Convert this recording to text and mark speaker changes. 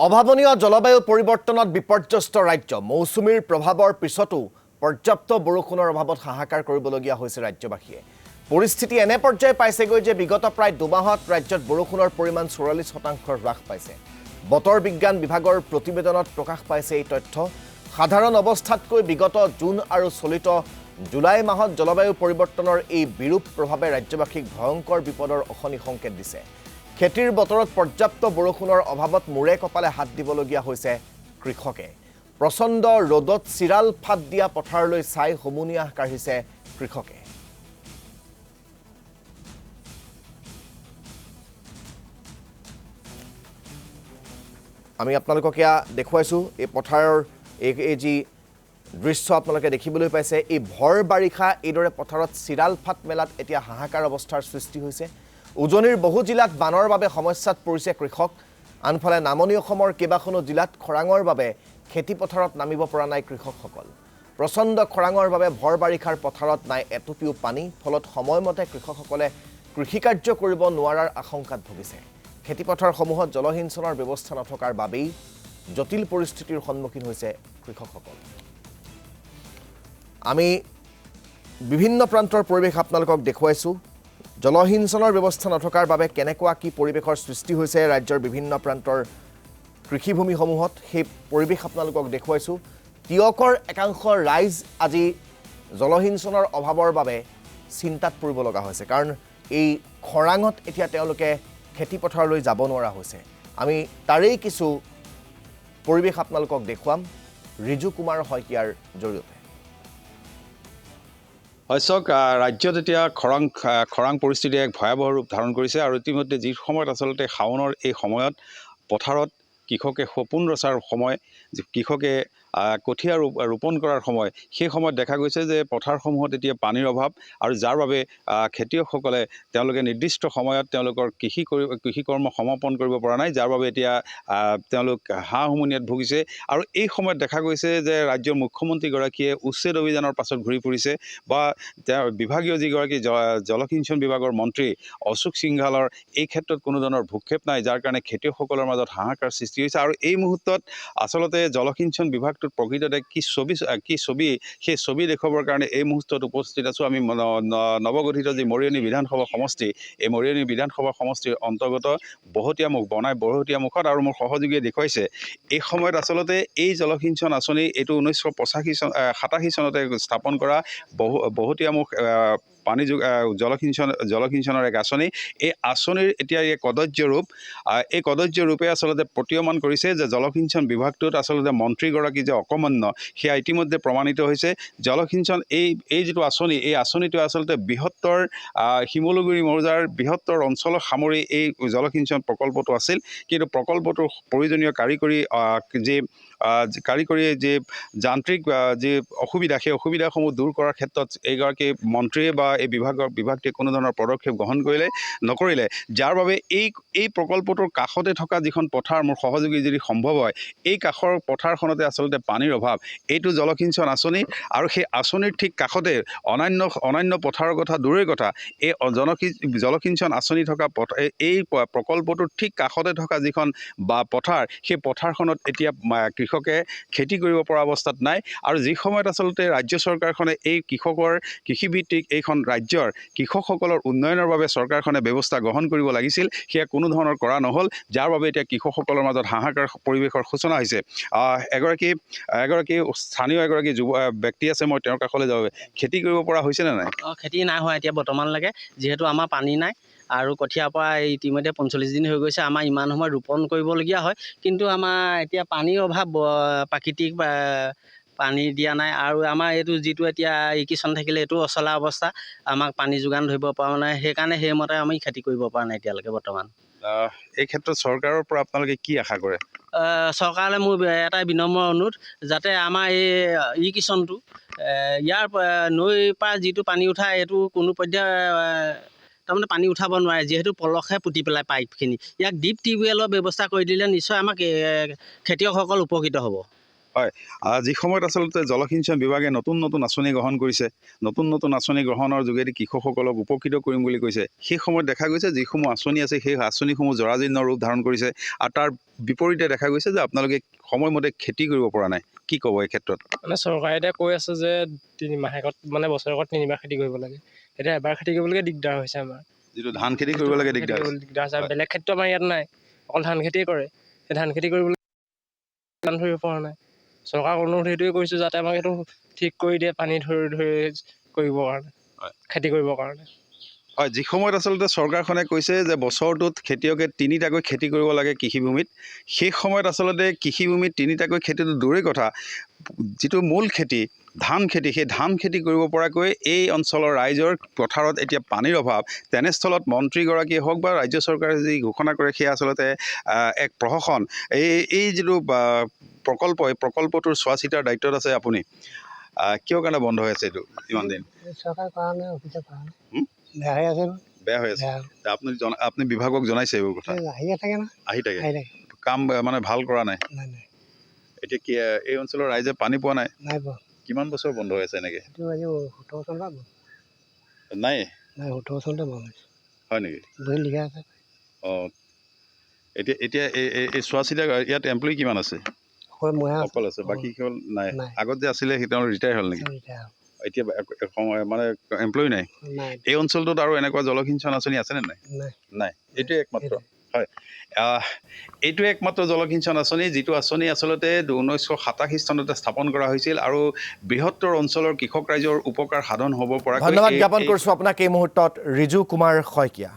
Speaker 1: অভাৱনীয় জলবায়ু পৰিৱৰ্তনত বিপৰ্যস্ত ৰাজ্য মৌচুমীৰ প্ৰভাৱৰ পিছতো পৰ্যাপ্ত বৰষুণৰ অভাৱত হাহাকাৰ কৰিবলগীয়া হৈছে ৰাজ্যবাসীয়ে। পৰিস্থিতি এনে পৰ্যায় পাইছেগৈ যে বিগত প্ৰায় দুমাহত ৰাজ্যত বৰষুণৰ পৰিমাণ 44% হ্ৰাস পাইছে। বতৰ বিজ্ঞান বিভাগৰ প্ৰতিবেদনত প্ৰকাশ পাইছে এই তথ্য। সাধাৰণ অৱস্থাতকৈ বিগত জুন আৰু চলিত জুলাই মাহত জলবায়ু পৰিৱৰ্তনৰ এই বিৰূপ প্ৰভাৱে ৰাজ্যবাসীক ভয়ংকৰ বিপদৰ অশনি সংকেত দিছে। খেতিৰ বতৰত পৰ্যাপ্ত বৰষুণৰ অভাৱত মূৰে কপালে হাত দিবলগীয়া হৈছে কৃষকে। প্ৰচণ্ড ৰ'দত চিৰাল ফাট দিয়া পথাৰলৈ চাই হুমুনিয়াহ কাঢ়িছে কৃষকে। আমি আপোনালোকক দেখুৱাইছোঁ এই পথাৰৰ এই যি দৃশ্য আপোনালোকে দেখিবলৈ পাইছে। এই ভৰ বাৰিষা এইদৰে পথাৰত চিৰাল ফাট মেলাত এতিয়া হাহাকাৰ অৱস্থাৰ সৃষ্টি হৈছে। উজনিৰ বহু জিলাত বানৰ বাবে সমস্যাত পৰিছে কৃষক। আনফালে নামনি অসমৰ কেইবাখনো জিলাত খৰাঙৰ বাবে খেতিপথাৰত নামিব পৰা নাই কৃষকসকল। প্ৰচণ্ড খৰাঙৰ বাবে ভৰ বাৰিষাৰ পথাৰত নাই এটুপিও পানী, ফলত সময়মতে কৃষকসকলে কৃষিকাৰ্য কৰিব নোৱাৰাৰ আশংকাত ভুগিছে। খেতিপথাৰসমূহত জলসিঞ্চনৰ ব্যৱস্থা নথকাৰ বাবেই জটিল পৰিস্থিতিৰ সন্মুখীন হৈছে কৃষকসকল। আমি বিভিন্ন প্ৰান্তৰ পৰিৱেশ আপোনালোকক দেখুৱাইছোঁ। জলসিঞ্চনৰ ব্যৱস্থা নথকাৰ বাবে কেনেকুৱা কি পৰিৱেশৰ সৃষ্টি হৈছে ৰাজ্যৰ বিভিন্ন প্ৰান্তৰ কৃষিভূমিসমূহত, সেই পৰিৱেশ আপোনালোকক দেখুৱাইছোঁ। তিয়কৰ একাংশ ৰাইজ আজি জলসিঞ্চনৰ অভাৱৰ বাবে চিন্তাত পৰিব লগা হৈছে, কাৰণ এই খৰাঙত এতিয়া তেওঁলোকে খেতিপথাৰলৈ যাব নোৱাৰা হৈছে। আমি তাৰেই কিছু পৰিৱেশ আপোনালোকক দেখুৱাম ৰিজু কুমাৰ শইকীয়াৰ জৰিয়তে।
Speaker 2: চাওক, ৰাজ্যত এতিয়া খৰাং পৰিস্থিতি এক ভয়াৱহ ৰূপ ধাৰণ কৰিছে আৰু ইতিমধ্যে যি সময়ত আচলতে শাওনৰ এই সময়ত পথাৰত কৃষকে সপোন ৰচাৰ সময়, কৃষকে কঠীয়া ৰোপণ কৰাৰ সময়, সেই সময়ত দেখা গৈছে যে পথাৰসমূহত এতিয়া পানীৰ অভাৱ, আৰু যাৰ বাবে খেতিয়কসকলে তেওঁলোকে নিৰ্দিষ্ট সময়ত তেওঁলোকৰ কৃষিকৰ্ম সমাপন কৰিব পৰা নাই, যাৰ বাবে এতিয়া তেওঁলোক হাঁহুমুনিয়াত ভুগিছে। আৰু এই সময়ত দেখা গৈছে যে ৰাজ্যৰ মুখ্যমন্ত্ৰীগৰাকীয়ে উচ্ছেদ অভিযানৰ পাছত ঘূৰি ফুৰিছে, বা তেওঁৰ বিভাগীয় যিগৰাকী জলসিঞ্চন বিভাগৰ মন্ত্ৰী অশোক সিংঘালৰ এই ক্ষেত্ৰত কোনো ধৰণৰ ভূক্ষেপ নাই, যাৰ কাৰণে খেতিয়কসকলৰ মাজত হাহাকাৰ সৃষ্টি হৈছে। আৰু এই মুহূৰ্তত আচলতে জলসিঞ্চন বিভাগটোত প্ৰকৃততে কি ছবি সেই ছবি দেখুৱাবৰ কাৰণে এই মুহূৰ্তত উপস্থিত আছোঁ আমি নৱগঠিত যি মৰিয়নি বিধানসভা সমষ্টি, এই মৰিয়নি বিধানসভা সমষ্টিৰ অন্তৰ্গত বৰহতীয়ামুখত। আৰু মোৰ সহযোগীয়ে দেখুৱাইছে এই সময়ত আচলতে এই জলসিঞ্চন আঁচনি এইটো 1987 চনতে স্থাপন কৰা বৰহতীয়ামুখ পানী জলসিঞ্চনৰ এক আঁচনি। এই আঁচনিৰ এতিয়া এই কদৰ্য ৰূপে আচলতে প্ৰতীয়মান কৰিছে যে জলসিঞ্চন বিভাগটোত আচলতে মন্ত্ৰীগৰাকী যে অকমান্য, সেয়া ইতিমধ্যে প্ৰমাণিত হৈছে। জলসিঞ্চন এই যিটো আঁচনি, এই আঁচনিটো আচলতে বৃহত্তৰ শিমলুগুৰি মৌজাৰ বৃহত্তৰ অঞ্চলক সামৰি এই জলসিঞ্চন প্ৰকল্পটো আছিল, কিন্তু প্ৰকল্পটোৰ প্ৰয়োজনীয় কাৰিকৰী যি যান্ত্ৰিক যি অসুবিধা, সেই অসুবিধাসমূহ দূৰ কৰাৰ ক্ষেত্ৰত এইগৰাকী মন্ত্ৰীয়ে বা এই বিভাগটোৱে কোনো ধৰণৰ পদক্ষেপ গ্ৰহণ নকৰিলে, যাৰ বাবে এই প্ৰকল্পটোৰ কাষতে থকা যিখন পথাৰ, মোৰ সহযোগী যদি সম্ভৱ হয়, এই কাষৰ পথাৰখনতে আচলতে পানীৰ অভাৱ। এইটো জলসিঞ্চন আঁচনি, আৰু সেই আঁচনিৰ ঠিক কাষতে অন্যান্য পথাৰৰ কথা দূৰৈৰ কথা, এই জলসিঞ্চন আঁচনি থকা এই প্ৰকল্পটোৰ ঠিক কাষতে থকা যিখন পথাৰ, সেই পথাৰখনত এতিয়া কৃষকে খেতি কৰিব পৰা অৱস্থাত নাই। আৰু যি সময়ত আচলতে ৰাজ্য চৰকাৰখনে এই কৃষিভিত্তিক এইখন ৰাজ্যৰ কৃষকসকলৰ উন্নয়নৰ বাবে চৰকাৰখনে ব্যৱস্থা গ্ৰহণ কৰিব লাগিছিল, সেয়া কোনো ধৰণৰ কৰা নহ'ল, যাৰ বাবে এতিয়া কৃষকসকলৰ মাজত হাহাকাৰ পৰিৱেশৰ সূচনা হৈছে। এগৰাকী স্থানীয় যুৱ ব্যক্তি আছে, মই তেওঁৰ কাষলৈ যাব। খেতি কৰিব পৰা হৈছেনে নাই?
Speaker 3: খেতি নাই হোৱা এতিয়া বৰ্তমানলৈকে, যিহেতু আমাৰ পানী নাই, আৰু কঠীয়াৰ পৰা ইতিমধ্যে 45 দিন হৈ গৈছে। আমাৰ ইমান সময় ৰোপণ কৰিবলগীয়া হয়, কিন্তু আমাৰ এতিয়া পানীৰ অভাৱ, প্ৰাকৃতিক পানী দিয়া নাই। আৰু আমাৰ এইটো যিটো এতিয়া ইৰিগেশ্যন থাকিলে এইটো অচলা অৱস্থা, আমাক পানী যোগান ধৰিব পৰা নাই, সেইকাৰণে সেইমতে আমি খেতি কৰিব পৰা নাই এতিয়ালৈকে বৰ্তমান।
Speaker 2: এই ক্ষেত্ৰত চৰকাৰৰ পৰা আপোনালোকে কি আশা কৰে?
Speaker 3: চৰকাৰলৈ মোৰ এটাই বিনম্ৰ অনুৰোধ, যাতে আমাৰ এই ইৰিগেশ্যনটো ইয়াৰ নৈৰ পৰা যিটো পানী উঠায়, এইটো কোনো পৰ্যায়ে তাৰমানে পানী উঠাব নোৱাৰে, যিহেতু পলসে পুতি পেলাই পাইপখিনি। ইয়াক ডিপ টিউবৱেলৰ ব্যৱস্থা কৰি দিলে নিশ্চয় আমাক খেতিয়কসকল উপকৃত হ'ব।
Speaker 2: হয়, যি সময়ত আচলতে জলসিঞ্চন বিভাগে নতুন নতুন আঁচনি গ্ৰহণ কৰিছে, নতুন নতুন আঁচনি গ্ৰহণৰ যোগেদি কৃষকসকলক উপকৃত কৰিম বুলি কৈছে, সেই সময়ত দেখা গৈছে যিসমূহ আঁচনি আছে সেই আঁচনিসমূহ জৰাজীৰ্ণ ৰূপ ধাৰণ কৰিছে আৰু তাৰ বিপৰীতে দেখা গৈছে যে আপোনালোকে সময়মতে খেতি কৰিব পৰা নাই। কি ক'ব এই ক্ষেত্ৰত?
Speaker 4: মানে চৰকাৰে এতিয়া কৈ আছে যে মাহেকত মানে বছৰেকত 3বাৰ খেতি কৰিব লাগে। এতিয়া এবাৰ খেতি কৰিবলৈকে দিগদাৰ হৈছে আমাৰ।
Speaker 2: যিটো ধান খেতি কৰিব লাগে দিগদাৰ হৈছে।
Speaker 4: দিগদাৰ হৈছে। বেলেগ খেতিটো আমাৰ ইয়াত নাই, অকল ধান খেতিয়ে কৰে। সেই ধান খেতি কৰিবলৈ ধৰিব পৰা নাই। চৰকাৰক অনুৰোধ সেইটোৱে কৰিছোঁ যাতে আমাক এইটো ঠিক কৰি দিয়ে, পানী ধৰি কৰিবৰ কাৰণে, খেতি কৰিবৰ কাৰণে।
Speaker 2: হয়, যি সময়ত আচলতে চৰকাৰখনে কৈছে যে বছৰটোত খেতিয়কে 3টাকৈ খেতি কৰিব লাগে কৃষিভূমিত, সেই সময়ত আচলতে কৃষিভূমিত 3টাকৈ খেতিটো দূৰেই কথা, যিটো মূল খেতি ধান খেতি, সেই ধান খেতি কৰিব পৰাকৈ এই অঞ্চলৰ ৰাইজৰ পথাৰত এতিয়া পানীৰ অভাৱ। তেনেস্থলত মন্ত্ৰীগৰাকীয়ে হওক বা ৰাজ্য চৰকাৰে যি ঘোষণা কৰে সেয়া আচলতে এক প্ৰহসন। এই যিটো প্ৰকল্প, এই প্ৰকল্পটোৰ চোৱা চিতাৰ দায়িত্বত আছে আপুনি। কিয় কাৰণে বন্ধ হৈ আছে এইটো ইমান দিন?
Speaker 5: চৰকাৰৰ কাৰণে অফিচৰ কাৰণে বেয়া হৈ আছে।
Speaker 2: বেয়া হৈ আছে। আপুনি বিভাগক জনাইছে এইবোৰ কথা?
Speaker 5: আহিয়ে থাকে ন,
Speaker 2: আহি থাকে,
Speaker 5: আহি থাকে।
Speaker 2: কাম মানে ভাল কৰা নাই।
Speaker 5: নাই নাই
Speaker 2: এতিয়া কি এই অঞ্চলৰ ৰাইজে পানী পোৱা নাই?
Speaker 5: নাই পোৱা।
Speaker 2: কিমান বছৰ বন্ধ হৈ আছে এনেকে?
Speaker 5: এইটো আজি 17 চন পৰা
Speaker 2: নাই
Speaker 5: নাই 17 চনতে বন্ধ হৈছে।
Speaker 2: হয় নেকি?
Speaker 5: বহি লিখা আছে।
Speaker 2: অঁ, এতিয়া এই চোৱা চিতা ইয়াত এমপ্লয়ী কিমান আছে? অকল আছে, বাকী কেৱল নাই। আগত যে আছিলে সেই তেওঁ ৰিটায়াৰ হ'ল নেকি? এতিয়া মানে এমপ্লয়ী নাই। এই অঞ্চলটোত আৰু এনেকুৱা জলসিঞ্চন আঁচনি আছেনে নাই? নাই, এইটোৱে একমাত্ৰ। হয়, এইটোৱে একমাত্ৰ জলসিঞ্চন আঁচনি, যিটো আঁচনি আচলতে 1987 চনতে স্থাপন কৰা হৈছিল আৰু বৃহত্তৰ অঞ্চলৰ কৃষক ৰাইজৰ উপকাৰ সাধন হ'ব পৰা।
Speaker 1: ধন্যবাদ জ্ঞাপন কৰিছোঁ আপোনাক এই মুহূৰ্তত ৰিজু কুমাৰ শইকীয়া।